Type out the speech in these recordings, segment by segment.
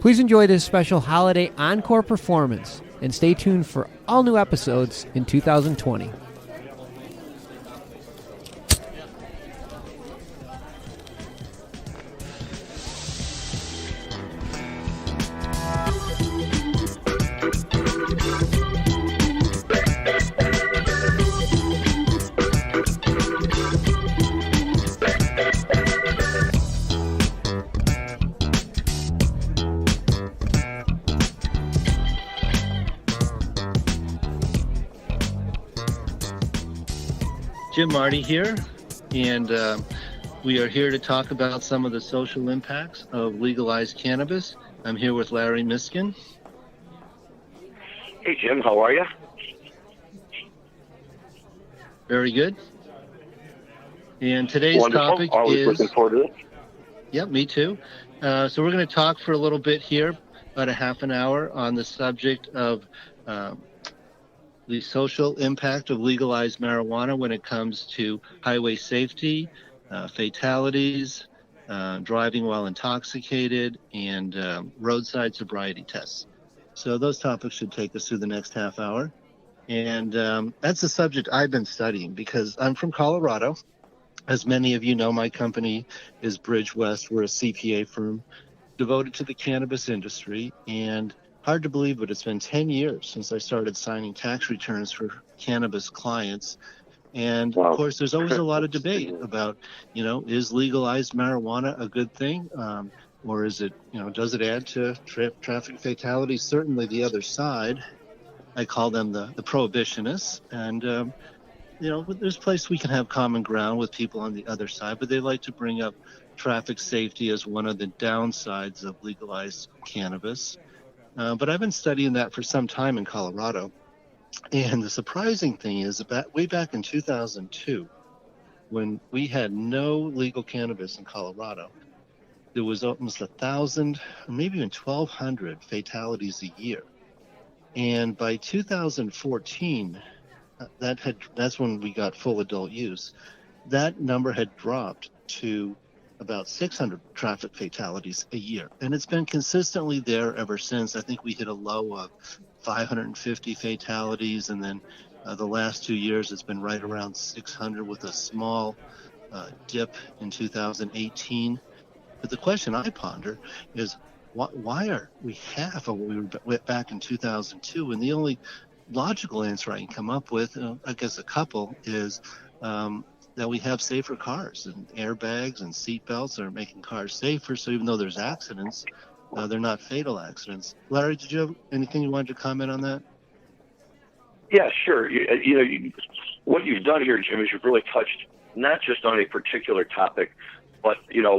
Please enjoy this special Holiday Encore performance and stay tuned for all new episodes in 2020. Jim Marty here, and we are here to talk about some of the social impacts of legalized cannabis. I'm here with Larry Miskin. Hey, Jim, how are you? Very good. And today's Wonderful. topic Always is... looking forward to it. Yep, me too. So we're going to talk for a little bit here, about a half an hour, on the subject of the social impact of legalized marijuana when it comes to highway safety, fatalities, driving while intoxicated, and roadside sobriety tests. So those topics should take us through the next half hour. And that's the subject I've been studying because I'm from Colorado. As many of you know, my company is Bridgewest. We're a CPA firm devoted to the cannabis industry. And hard to believe, but it's been 10 years since I started signing tax returns for cannabis clients. And Wow. Of course, there's always a lot of debate about, is legalized marijuana a good thing? Or is it, does it add to traffic fatalities? Certainly the other side, I call them the prohibitionists. And, there's a place we can have common ground with people on the other side, but they like to bring up traffic safety as one of the downsides of legalized cannabis. But I've been studying that for some time in Colorado. And the surprising thing is, way back in 2002, when we had no legal cannabis in Colorado, there was almost 1,000, or maybe even 1,200 fatalities a year. And by 2014, that's when we got full adult use. That number had dropped to about 600 traffic fatalities a year. And it's been consistently there ever since. I think we hit a low of 550 fatalities. And then the last 2 years, it's been right around 600 with a small dip in 2018. But the question I ponder is, why are we half of what we were back in 2002? And the only logical answer I can come up with, I guess a couple, is that we have safer cars, and airbags and seat belts are making cars safer. So even though there's accidents, they're not fatal accidents. Larry, did you have anything you wanted to comment on that? Yeah, sure. What you've done here, Jim, is you've really touched not just on a particular topic, but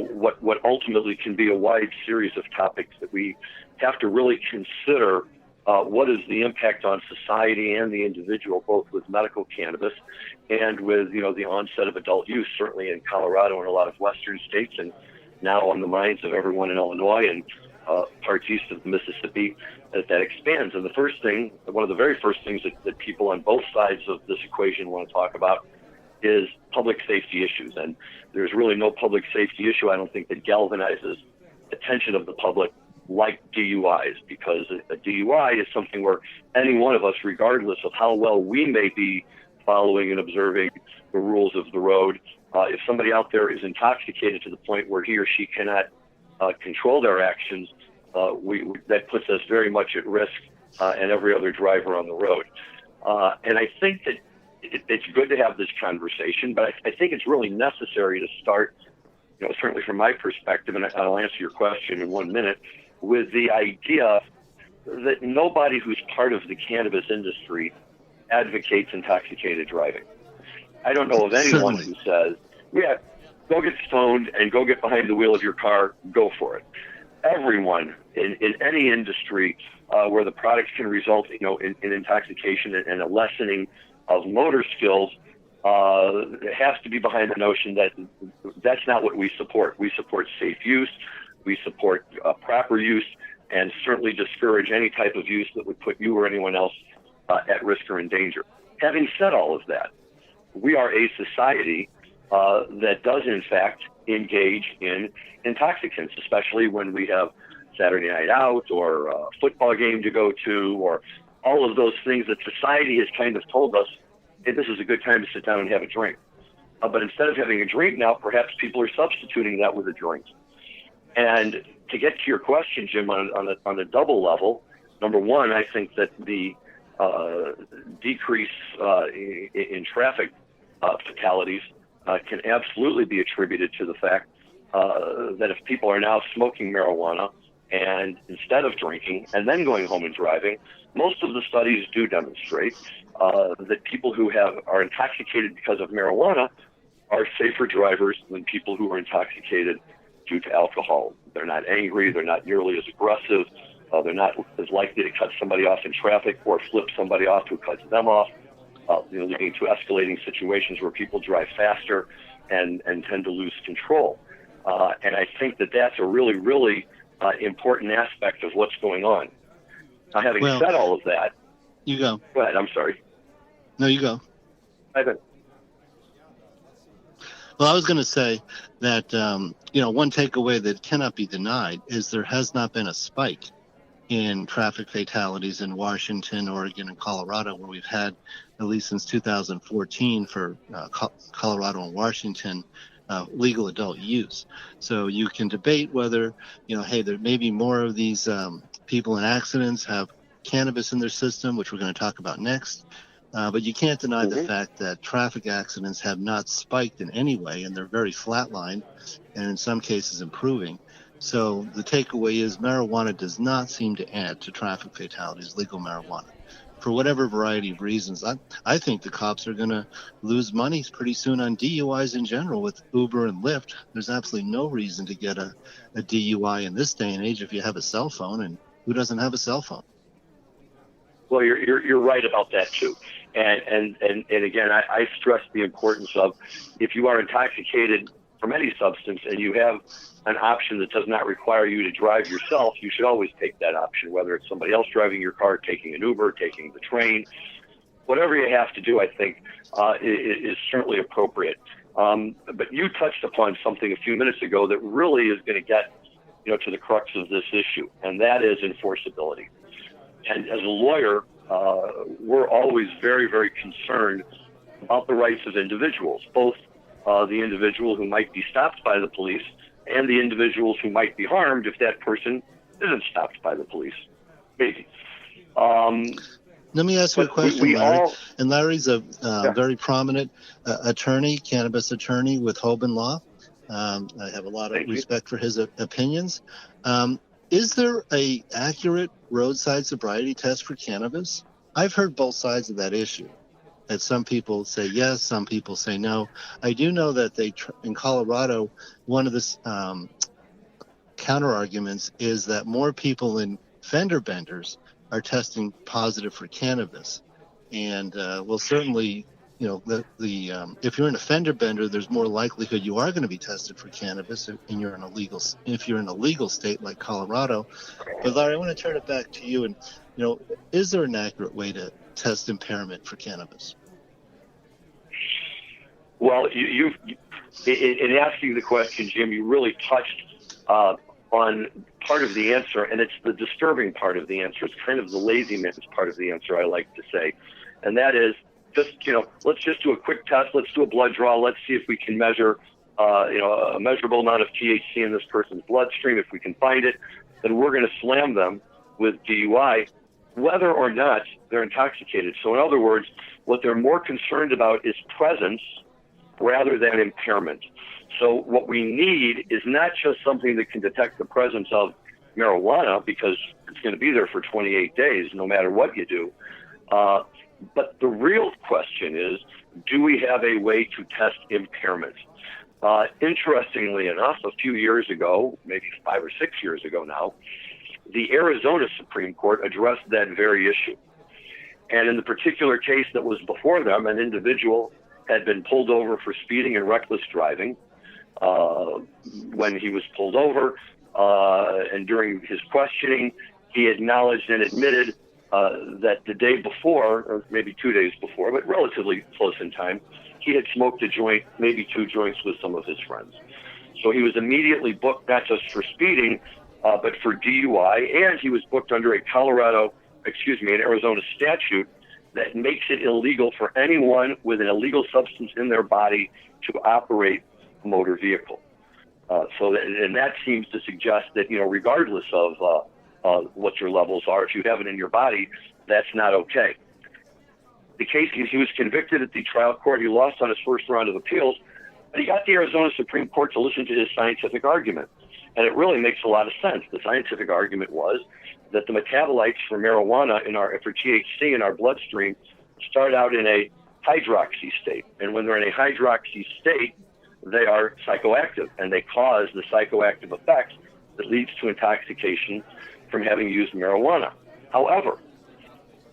what ultimately can be a wide series of topics that we have to really consider. What is the impact on society and the individual, both with medical cannabis and with, the onset of adult use, certainly in Colorado and a lot of western states, and now on the minds of everyone in Illinois and parts east of the Mississippi as that expands. And one of the very first things that people on both sides of this equation want to talk about is public safety issues. And there's really no public safety issue, I don't think, that galvanizes attention of the public like DUIs, because a DUI is something where any one of us, regardless of how well we may be following and observing the rules of the road, if somebody out there is intoxicated to the point where he or she cannot control their actions, that puts us very much at risk, and every other driver on the road. And I think that it's good to have this conversation, but I think it's really necessary to start, certainly from my perspective, and I'll answer your question in 1 minute, with the idea that nobody who's part of the cannabis industry advocates intoxicated driving. I don't know of anyone who says, yeah, go get stoned and go get behind the wheel of your car, go for it. Everyone in any industry where the products can result in intoxication and a lessening of motor skills has to be behind the notion that that's not what we support. We support safe use. We support proper use, and certainly discourage any type of use that would put you or anyone else at risk or in danger. Having said all of that, we are a society that does, in fact, engage in intoxicants, especially when we have Saturday night out or a football game to go to, or all of those things that society has kind of told us, hey, this is a good time to sit down and have a drink. But instead of having a drink now, perhaps people are substituting that with a drink. And to get to your question, Jim, on a double level, number one, I think that the decrease in traffic fatalities can absolutely be attributed to the fact that if people are now smoking marijuana and instead of drinking and then going home and driving, most of the studies do demonstrate that people who are intoxicated because of marijuana are safer drivers than people who are intoxicated due to alcohol. They're not angry, they're not nearly as aggressive, they're not as likely to cut somebody off in traffic or flip somebody off who cuts them off, leading to escalating situations where people drive faster and tend to lose control. And I think that that's a really, really important aspect of what's going on. Now, having said all of that... You go. Go ahead, I'm sorry. No, you go. Ivan. Well, I was going to say that, one takeaway that cannot be denied is there has not been a spike in traffic fatalities in Washington, Oregon, and Colorado, where we've had, at least since 2014, for Colorado and Washington, legal adult use. So you can debate whether, hey, there may be more of these people in accidents have cannabis in their system, which we're going to talk about next. But you can't deny the fact that traffic accidents have not spiked in any way, and they're very flatlined, and in some cases improving. So the takeaway is marijuana does not seem to add to traffic fatalities, legal marijuana. For whatever variety of reasons, I think the cops are going to lose money pretty soon on DUIs in general with Uber and Lyft. There's absolutely no reason to get a DUI in this day and age if you have a cell phone, and who doesn't have a cell phone? Well, you're right about that too, and again, I stress the importance of if you are intoxicated from any substance and you have an option that does not require you to drive yourself, you should always take that option, whether it's somebody else driving your car, taking an Uber, taking the train, whatever you have to do. I think is certainly appropriate. But you touched upon something a few minutes ago that really is going to get to the crux of this issue, and that is enforceability. And as a lawyer, we're always very, very concerned about the rights of individuals, both the individual who might be stopped by the police and the individuals who might be harmed if that person isn't stopped by the police. Maybe. Let me ask you a question, Larry. And Larry's a very prominent attorney, cannabis attorney with Hoban Law. I have a lot of respect for his opinions. Is there a accurate roadside sobriety test for cannabis? I've heard both sides of that issue. That some people say yes, some people say no. I do know that in Colorado, one of the counter arguments is that more people in fender benders are testing positive for cannabis, and certainly, if you're in a fender bender, there's more likelihood you are going to be tested for cannabis if you're in a legal state like Colorado. But Larry, I want to turn it back to you. And is there an accurate way to test impairment for cannabis? Well, you in asking the question, Jim, you really touched on part of the answer, and it's the disturbing part of the answer. It's kind of the lazy man's part of the answer, I like to say, and that is just let's just do a quick test. Let's do a blood draw. Let's see if we can measure a measurable amount of THC in this person's bloodstream. If we can find it, then we're going to slam them with DUI, whether or not they're intoxicated. So in other words, what they're more concerned about is presence rather than impairment. So what we need is not just something that can detect the presence of marijuana, because it's going to be there for 28 days no matter what you do. But the real question is, do we have a way to test impairment? Interestingly enough, a few years ago, maybe 5 or 6 years ago now, the Arizona Supreme Court addressed that very issue. And in the particular case that was before them, an individual had been pulled over for speeding and reckless driving. When he was pulled over, and during his questioning, he acknowledged and admitted that the day before, or maybe 2 days before, but relatively close in time, he had smoked a joint, maybe 2 joints with some of his friends. So he was immediately booked not just for speeding, but for DUI, and he was booked under an Arizona statute that makes it illegal for anyone with an illegal substance in their body to operate a motor vehicle. And that seems to suggest that, regardless of what your levels are, if you have it in your body, that's not okay. The case, he was convicted at the trial court. He lost on his first round of appeals, but he got the Arizona Supreme Court to listen to his scientific argument. And it really makes a lot of sense. The scientific argument was that the metabolites for marijuana for THC in our bloodstream start out in a hydroxy state. And when they're in a hydroxy state, they are psychoactive, and they cause the psychoactive effects that leads to intoxication from having used marijuana. However,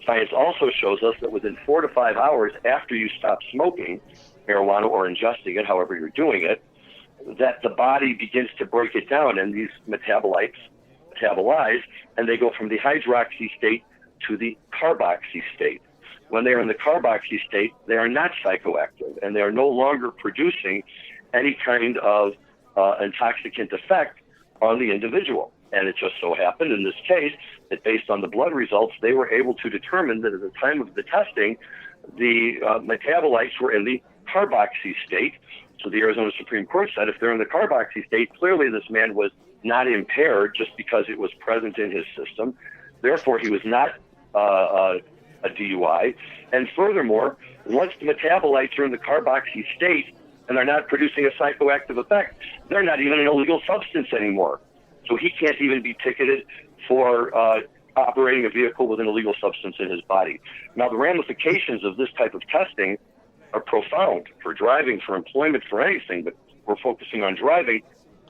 science also shows us that within 4 to 5 hours after you stop smoking marijuana or ingesting it, however you're doing it, that the body begins to break it down, and these metabolites metabolize, and they go from the hydroxy state to the carboxy state. When they are in the carboxy state, they are not psychoactive, and they are no longer producing any kind of intoxicant effect on the individual. And it just so happened in this case that based on the blood results, they were able to determine that at the time of the testing, the metabolites were in the carboxy state. So the Arizona Supreme Court said if they're in the carboxy state, clearly this man was not impaired just because it was present in his system. Therefore, he was not a DUI. And furthermore, once the metabolites are in the carboxy state and they're not producing a psychoactive effect, they're not even an illegal substance anymore. So he can't even be ticketed for operating a vehicle with an illegal substance in his body. Now, the ramifications of this type of testing are profound for driving, for employment, for anything, but we're focusing on driving.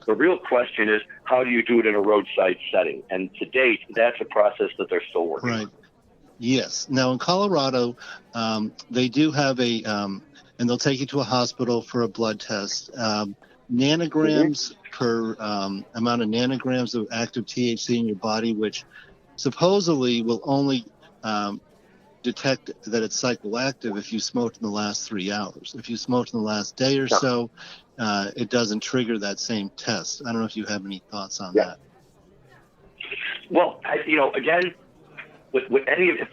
The real question is, how do you do it in a roadside setting? And to date, that's a process that they're still working on. Right. Yes. Now, in Colorado, they do have and they'll take you to a hospital for a blood test. Nanograms per amount of nanograms of active THC in your body, which supposedly will only detect that it's psychoactive if you smoked in the last 3 hours. If you smoked in the last day or so, it doesn't trigger that same test. I don't know if you have any thoughts on that. Well, again, with any of it,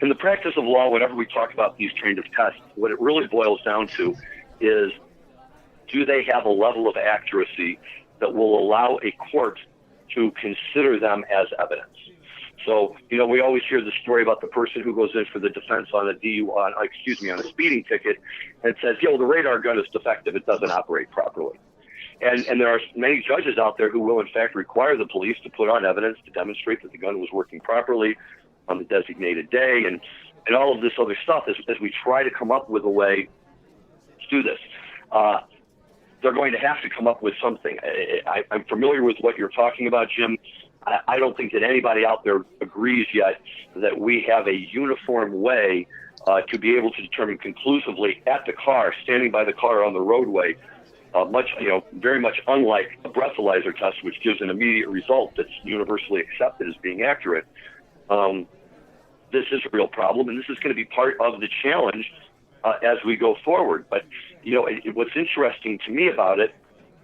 in the practice of law, whenever we talk about these kind of tests, what it really boils down to is, do they have a level of accuracy that will allow a court to consider them as evidence? So, we always hear the story about the person who goes in for the defense on a on a speeding ticket and says, the radar gun is defective. It doesn't operate properly. And there are many judges out there who will, in fact, require the police to put on evidence to demonstrate that the gun was working properly on the designated day and all of this other stuff as we try to come up with a way to do this. They're going to have to come up with something. I'm familiar with what you're talking about, Jim. I don't think that anybody out there agrees yet that we have a uniform way to be able to determine conclusively at the car, standing by the car on the roadway, very much unlike a breathalyzer test, which gives an immediate result that's universally accepted as being accurate. This is a real problem, and this is going to be part of the challenge as we go forward. But, what's interesting to me about it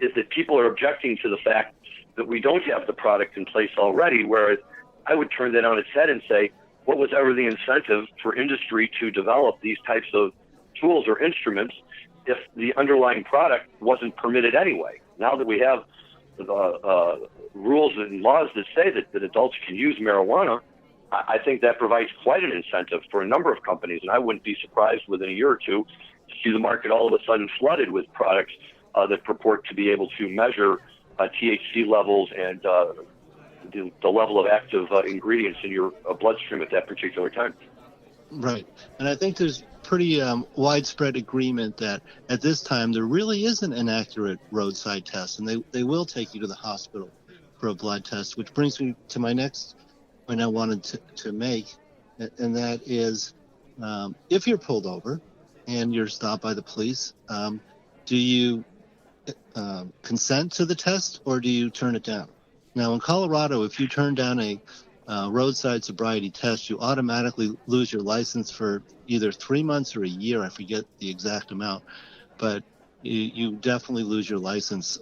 is that people are objecting to the fact that we don't have the product in place already, whereas I would turn that on its head and say, what was ever the incentive for industry to develop these types of tools or instruments if the underlying product wasn't permitted anyway? Now that we have rules and laws that say that adults can use marijuana, I think that provides quite an incentive for a number of companies, and I wouldn't be surprised within a year or two to see the market all of a sudden flooded with products that purport to be able to measure THC levels and the level of active ingredients in your bloodstream at that particular time. Right. And I think there's pretty widespread agreement that at this time there really isn't an accurate roadside test, and they will take you to the hospital for a blood test, which brings me to my next point I wanted to make, and that is if you're pulled over and you're stopped by the police, do you consent to the test or do you turn it down? Now, in Colorado, if you turn down a roadside sobriety test, you automatically lose your license for either 3 months or a year. I forget the exact amount, but you definitely lose your license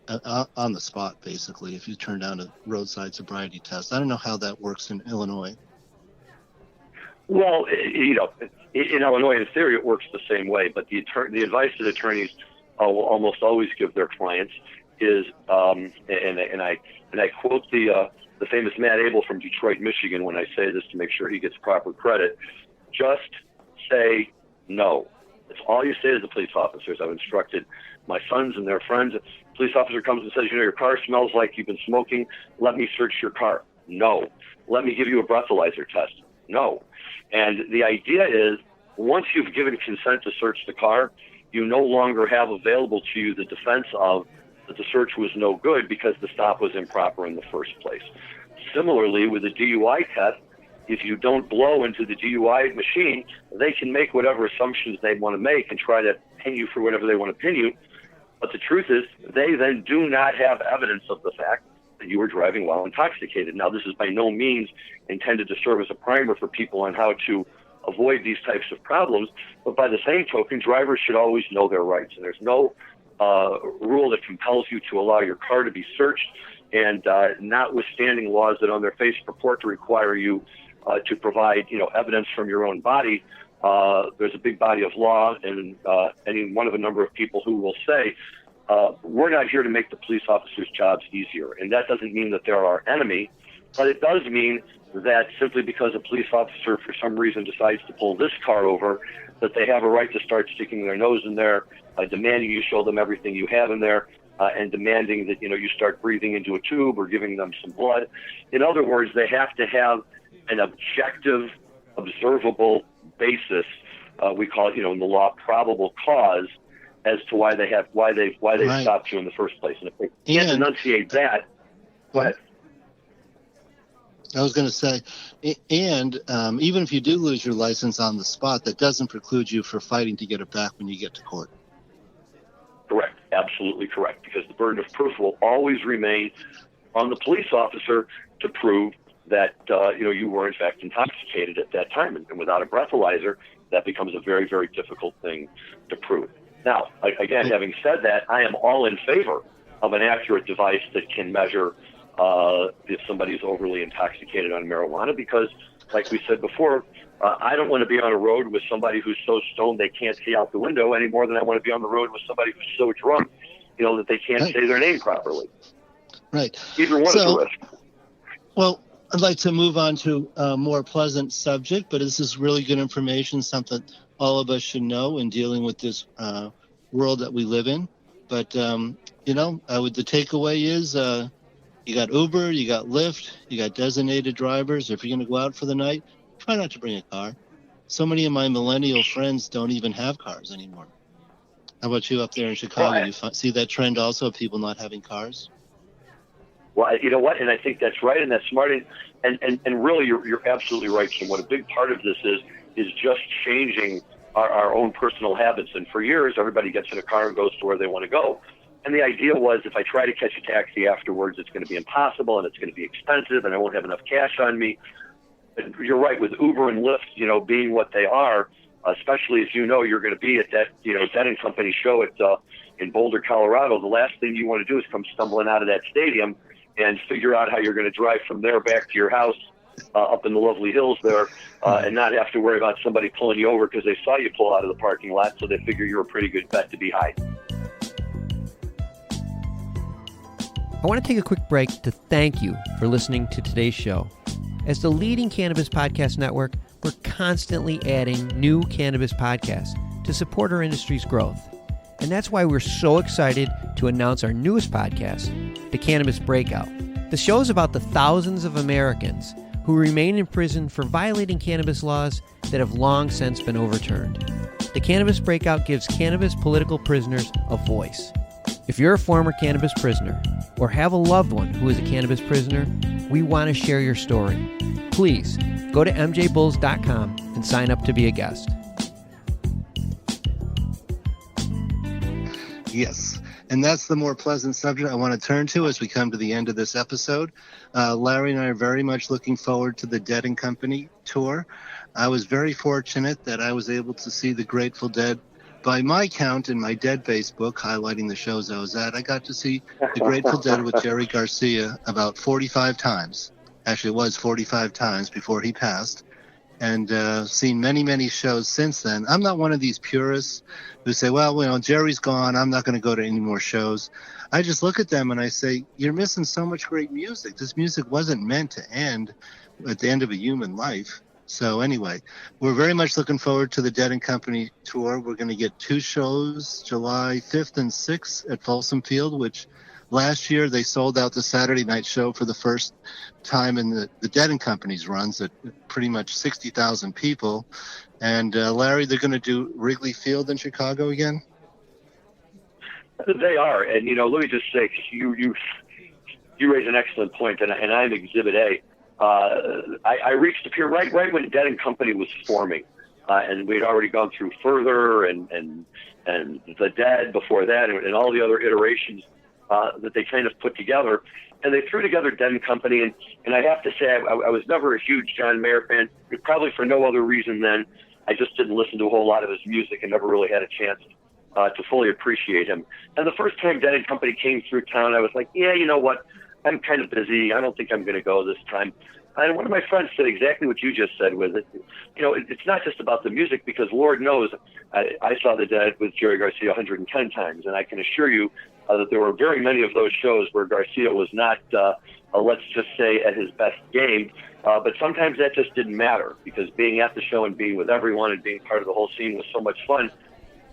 on the spot, basically, if you turn down a roadside sobriety test. I don't know how that works in Illinois. Well, in Illinois, in theory, it works the same way. But the advice that attorneys will almost always give their clients is, and I quote the famous Matt Abel from Detroit, Michigan, when I say this to make sure he gets proper credit. Just say no. That's all you say to the police officers. I've instructed my sons and their friends. A police officer comes and says, your car smells like you've been smoking. Let me search your car. No. Let me give you a breathalyzer test. No. And the idea is, once you've given consent to search the car, you no longer have available to you the defense of that the search was no good because the stop was improper in the first place. Similarly, with the DUI test, if you don't blow into the DUI machine, they can make whatever assumptions they want to make and try to pin you for whatever they want to pin you. But the truth is, they then do not have evidence of the fact that you were driving while intoxicated. Now, this is by no means intended to serve as a primer for people on how to avoid these types of problems, but by the same token, drivers should always know their rights. And there's no rule that compels you to allow your car to be searched, and notwithstanding laws that on their face purport to require you to provide, evidence from your own body, there's a big body of law, and any one of a number of people who will say, we're not here to make the police officers' jobs easier. And that doesn't mean that they're our enemy, but it does mean that simply because a police officer for some reason decides to pull this car over, that they have a right to start sticking their nose in there, demanding you show them everything you have in there, and demanding that, you start breathing into a tube or giving them some blood. In other words, they have to have an objective, observable basis. We call it, in the law, probable cause as to why they right. stopped you in the first place. And if they can't enunciate that, go ahead. I was going to say, and even if you do lose your license on the spot, that doesn't preclude you from fighting to get it back when you get to court. Correct. Absolutely correct. Because the burden of proof will always remain on the police officer to prove that, you were in fact intoxicated at that time. And without a breathalyzer, that becomes a very, very difficult thing to prove. Now, again, having said that, I am all in favor of an accurate device that can measure if somebody's overly intoxicated on marijuana, because, like we said before, I don't want to be on a road with somebody who's so stoned they can't see out the window any more than I want to be on the road with somebody who's so drunk, that they can't say their name properly. Right. Either one is a risk. Well, I'd like to move on to a more pleasant subject, but this is really good information, something all of us should know in dealing with this world that we live in. But, the takeaway is you got Uber, you got Lyft, you got designated drivers. If you're going to go out for the night, try not to bring a car. So many of my millennial friends don't even have cars anymore. How about you up there in Chicago? You see that trend also of people not having cars? Well, you know what? And I think that's right, and that's smart. And really, you're absolutely right, Jim. What a big part of this is just changing our own personal habits. And for years, everybody gets in a car and goes to where they want to go. And the idea was, if I try to catch a taxi afterwards, it's going to be impossible and it's going to be expensive and I won't have enough cash on me. But you're right, with Uber and Lyft, being what they are, especially as you're going to be at that, Dead & Company show in Boulder, Colorado, the last thing you want to do is come stumbling out of that stadium and figure out how you're going to drive from there back to your house up in the lovely hills there, and not have to worry about somebody pulling you over because they saw you pull out of the parking lot, so they figure you're a pretty good bet to be high. I want to take a quick break to thank you for listening to today's show. As the leading cannabis podcast network, we're constantly adding new cannabis podcasts to support our industry's growth. And that's why we're so excited to announce our newest podcast, The Cannabis Breakout. The show is about the thousands of Americans who remain in prison for violating cannabis laws that have long since been overturned. The Cannabis Breakout gives cannabis political prisoners a voice. If you're a former cannabis prisoner or have a loved one who is a cannabis prisoner, we want to share your story. Please go to MJBulls.com and sign up to be a guest. Yes, and that's the more pleasant subject I want to turn to as we come to the end of this episode. Larry and I are very much looking forward to the Dead & Company tour. I was very fortunate that I was able to see the Grateful-Dead-Podcat by my count in my Dead book highlighting the shows I was at, I got to see the Grateful Dead with Jerry Garcia about 45 times. Actually, it was 45 times before he passed. And seen many, many shows since then. I'm not one of these purists who say, well, you know, Jerry's gone, I'm not going to go to any more shows. I just look at them and I say, you're missing so much great music. This music wasn't meant to end at the end of a human life. So anyway, we're very much looking forward to the Dead and Company tour. We're going to get 2 shows, July 5th and 6th at Folsom Field, which last year they sold out the Saturday night show for the first time in the Dead and Company's runs at pretty much 60,000 people. And Larry, they're going to do Wrigley Field in Chicago again? They are. And, you know, let me just say, 'cause you raise an excellent point, and I'm Exhibit A. I reached the pier right when Dead and Company was forming, and we'd already gone through Further and the Dead before that, and all the other iterations that they kind of put together. And they threw together Dead and Company, and I have to say I was never a huge John Mayer fan, probably for no other reason than I just didn't listen to a whole lot of his music and never really had a chance to fully appreciate him. And the first time Dead and Company came through town, I was like, yeah, you know what? I'm kind of busy. I don't think I'm going to go this time. And one of my friends said exactly what you just said with it. You know, it's not just about the music, because Lord knows I saw the Dead with Jerry Garcia 110 times, and I can assure you that there were very many of those shows where Garcia was not, let's just say, at his best game. But sometimes that just didn't matter, because being at the show and being with everyone and being part of the whole scene was so much fun.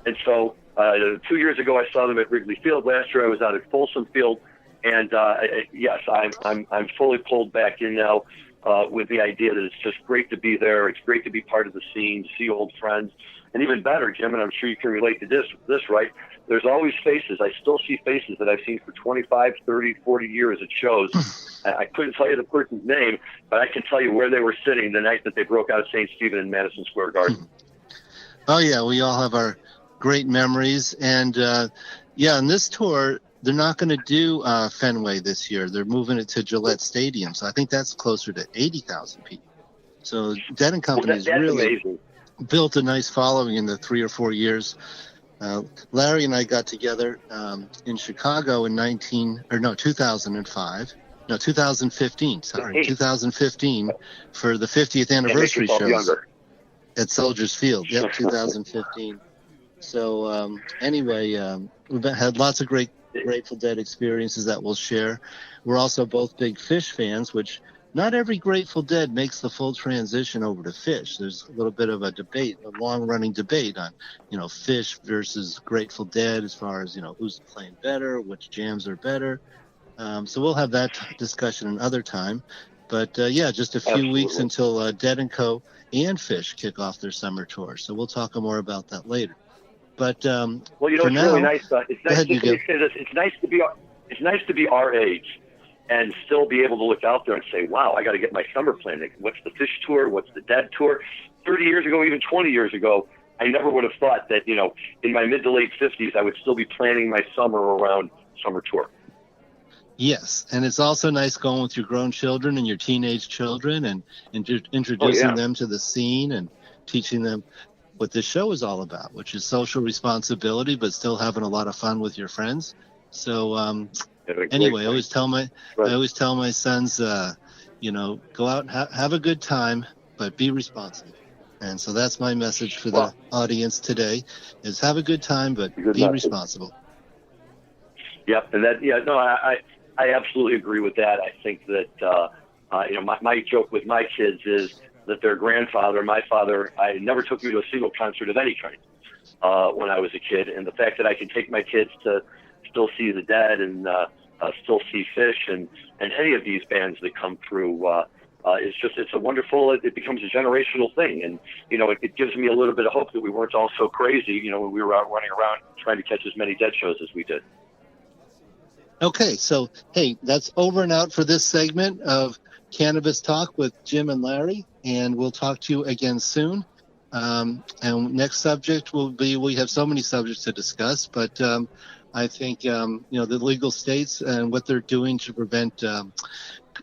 And so 2 years ago, I saw them at Wrigley Field. Last year, I was out at Folsom Field. And yes, I'm fully pulled back in now with the idea that it's just great to be there. It's great to be part of the scene, to see old friends. And even better, Jim, and I'm sure you can relate to this, right? There's always faces. I still see faces that I've seen for 25, 30, 40 years at shows. I couldn't tell you the person's name, but I can tell you where they were sitting the night that they broke out of St. Stephen in Madison Square Garden. Oh, yeah, we all have our great memories. And, yeah, on this tour, they're not going to do Fenway this year. They're moving it to Gillette Stadium. So I think that's closer to 80,000 people. So Dead and Company has really amazing. Built a nice following in the 3 or 4 years. Larry and I got together in Chicago in 2015. 2015 for the 50th anniversary shows at Soldiers Field. Yep, 2015. So anyway, we've had lots of great Grateful Dead experiences that we'll share. We're also both big Fish fans, which not every Grateful Dead makes the full transition over to Fish. There's a little bit of a debate, a long-running debate on, you know, Fish versus Grateful Dead as far as, you know, who's playing better, which jams are better. So we'll have that discussion another time. But, yeah, just a few weeks until Dead & Co. and Fish kick off their summer tour. So we'll talk more about that later. But well, you know, it's now, really nice. It's nice to be our age and still be able to look out there and say, "Wow, I got to get my summer plan. What's the Fish tour? What's the Dead tour?" 30 years ago, even 20 years ago, I never would have thought that, you know, in my mid to late 50s, I would still be planning my summer around summer tour. Yes, and it's also nice going with your grown children and your teenage children and introducing them to the scene and teaching them what this show is all about, which is social responsibility, but still having a lot of fun with your friends. So anyway, I always tell my sons, you know, go out and have a good time, but be responsible. And so that's my message for the audience today: is have a good time, but be responsible. Yep, and that I absolutely agree with that. I think that you know, my joke with my kids is that their grandfather, my father, I never took me to a single concert of any kind when I was a kid. And the fact that I can take my kids to still see the Dead and still see Fish and any of these bands that come through it's a wonderful, it becomes a generational thing. And, you know, it gives me a little bit of hope that we weren't all so crazy, you know, when we were out running around trying to catch as many Dead shows as we did. Okay, so, hey, that's over and out for this segment of Cannabis Talk with Jim and Larry, and we'll talk to you again soon. And next subject will be, we have so many subjects to discuss, but I think, you know, the legal states and what they're doing to prevent, you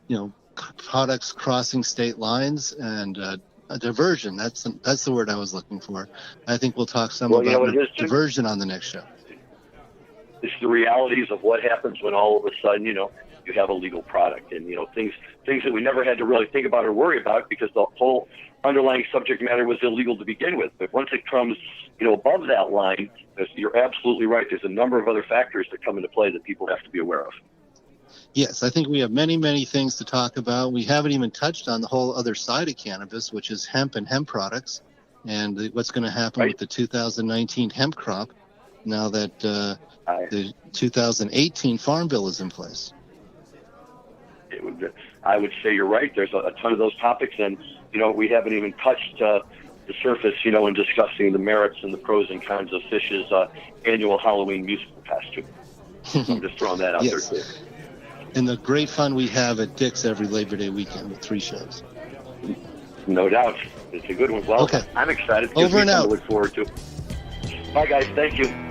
know, products crossing state lines and diversion. That's the word I was looking for. I think we'll talk some about diversion on the next show. It's the realities of what happens when all of a sudden, you have a legal product, and things that we never had to really think about or worry about because the whole underlying subject matter was illegal to begin with. But once it comes, above that line, you're absolutely right. There's a number of other factors that come into play that people have to be aware of. Yes, I think we have many, many things to talk about. We haven't even touched on the whole other side of cannabis, which is hemp and hemp products, and what's going to happen with the 2019 hemp crop now that the 2018 Farm Bill is in place. I would say you're right. There's a ton of those topics, and we haven't even touched the surface, in discussing the merits and the pros and cons of Fish's annual Halloween musical costume. So I'm just throwing that out there too. And the great fun we have at Dick's every Labor Day weekend with 3 shows. No doubt. It's a good one. Well, okay. I'm excited. Over and out. To look forward to. Bye, guys. Thank you.